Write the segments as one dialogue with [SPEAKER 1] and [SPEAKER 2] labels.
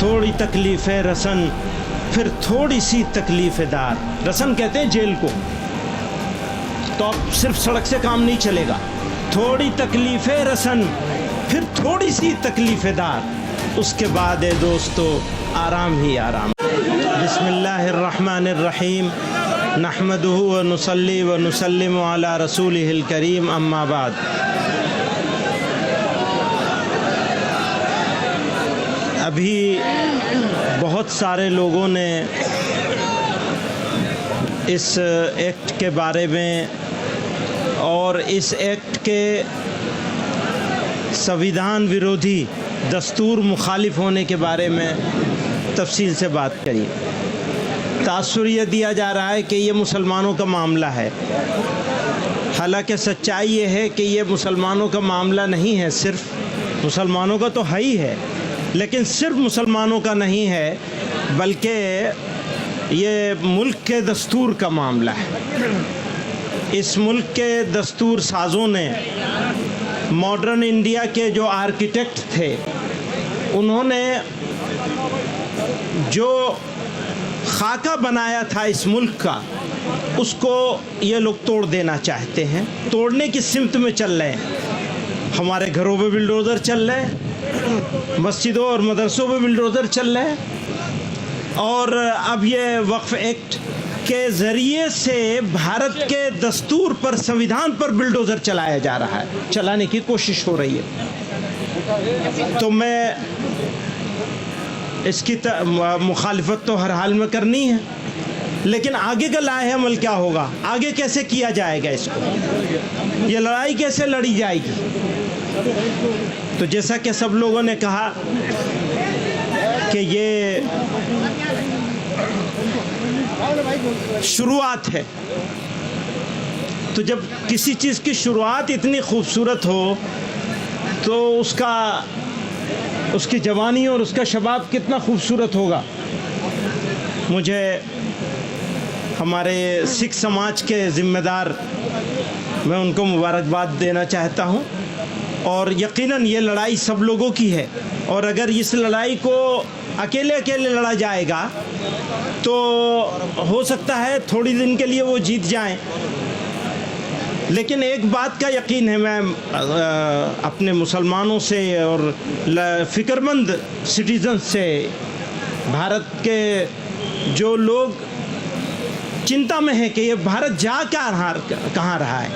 [SPEAKER 1] تھوڑی تکلیف رسن پھر تھوڑی سی تکلیف دار۔ رسن کہتے ہیں جیل کو، تو اب صرف سڑک سے کام نہیں چلے گا، تھوڑی تکلیف رسن پھر تھوڑی سی تکلیف دار، اس کے بعد ہے دوستو آرام ہی آرام۔ بسم اللہ الرحمن الرحیم، نحمدہ ونصلی ونسلم علی رسولہ الکریم، اما بعد۔ ابھی بہت سارے لوگوں نے اس ایکٹ کے بارے میں اور اس ایکٹ کے سویدھان ویرودھی دستور مخالف ہونے کے بارے میں تفصیل سے بات کری۔ تاثر یہ دیا جا رہا ہے کہ یہ مسلمانوں کا معاملہ ہے، حالانکہ سچائی یہ ہے کہ یہ مسلمانوں کا معاملہ نہیں ہے، صرف مسلمانوں کا تو ہے ہی ہے، لیکن صرف مسلمانوں کا نہیں ہے بلکہ یہ ملک کے دستور کا معاملہ ہے۔ اس ملک کے دستور سازوں نے، ماڈرن انڈیا کے جو آرکیٹیکٹ تھے، انہوں نے جو خاکہ بنایا تھا اس ملک کا، اس کو یہ لوگ توڑ دینا چاہتے ہیں، توڑنے کی سمت میں چل رہے ہیں۔ ہمارے گھروں پہ بلڈوزر چل رہے ہیں، مسجدوں اور مدرسوں پہ بلڈوزر چل رہے ہیں، اور اب یہ وقف ایکٹ کے ذریعے سے بھارت کے دستور پر، سنویدھان پر بلڈوزر چلایا جا رہا ہے، چلانے کی کوشش ہو رہی ہے۔ تو میں اس کی مخالفت تو ہر حال میں کرنی ہے، لیکن آگے کا لاہ عمل کیا ہوگا، آگے کیسے کیا جائے گا اس کو، یہ لڑائی کیسے لڑی جائے گی۔ تو جیسا کہ سب لوگوں نے کہا کہ یہ شروعات ہے، تو جب کسی چیز کی شروعات اتنی خوبصورت ہو تو اس کی جوانی اور اس کا شباب کتنا خوبصورت ہوگا۔ مجھے ہمارے سکھ سماج کے ذمہ دار، میں ان کو مبارکباد دینا چاہتا ہوں، اور یقیناً یہ لڑائی سب لوگوں کی ہے، اور اگر اس لڑائی کو اکیلے لڑا جائے گا تو ہو سکتا ہے تھوڑی دن کے لیے وہ جیت جائیں، لیکن ایک بات کا یقین ہے، میں اپنے مسلمانوں سے اور فکر مند سٹیزن سے، بھارت کے جو لوگ چنتا میں ہیں کہ یہ بھارت جا کہاں رہا ہے،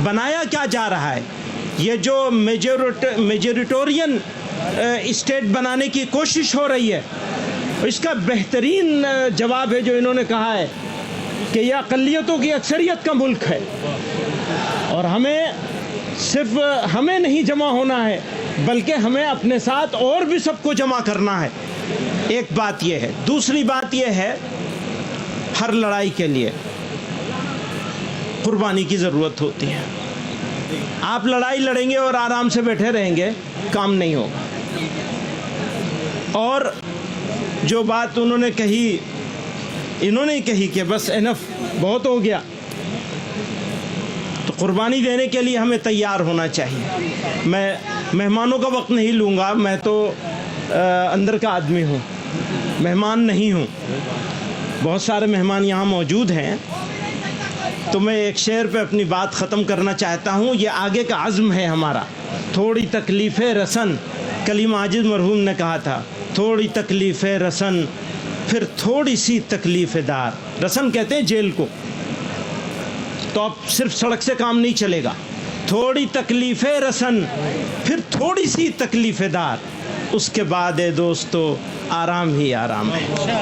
[SPEAKER 1] بنایا کیا جا رہا ہے، یہ جو میجورٹورین اسٹیٹ بنانے کی کوشش ہو رہی ہے، اس کا بہترین جواب ہے جو انہوں نے کہا ہے کہ یہ اقلیتوں کی اکثریت کا ملک ہے، اور صرف ہمیں نہیں جمع ہونا ہے بلکہ ہمیں اپنے ساتھ اور بھی سب کو جمع کرنا ہے۔ ایک بات یہ ہے۔ دوسری بات یہ ہے، ہر لڑائی کے لیے قربانی کی ضرورت ہوتی ہے۔ آپ لڑائی لڑیں گے اور آرام سے بیٹھے رہیں گے، کام نہیں ہوگا۔ اور جو بات انہوں نے کہی کہ بس انف، بہت ہو گیا، تو قربانی دینے کے لیے ہمیں تیار ہونا چاہیے۔ میں مہمانوں کا وقت نہیں لوں گا، میں تو اندر کا آدمی ہوں، مہمان نہیں ہوں، بہت سارے مہمان یہاں موجود ہیں، تو میں ایک شعر پہ اپنی بات ختم کرنا چاہتا ہوں۔ یہ آگے کا عزم ہے ہمارا۔ تھوڑی تکلیف رسن، کلیم عاجز مرحوم نے کہا تھا، تھوڑی تکلیف رسن پھر تھوڑی سی تکلیف دار۔ رسن کہتے ہیں جیل کو، تو اب صرف سڑک سے کام نہیں چلے گا، تھوڑی تکلیف رسن پھر تھوڑی سی تکلیف دار، اس کے بعد ہے دوستو آرام ہی آرام ہے۔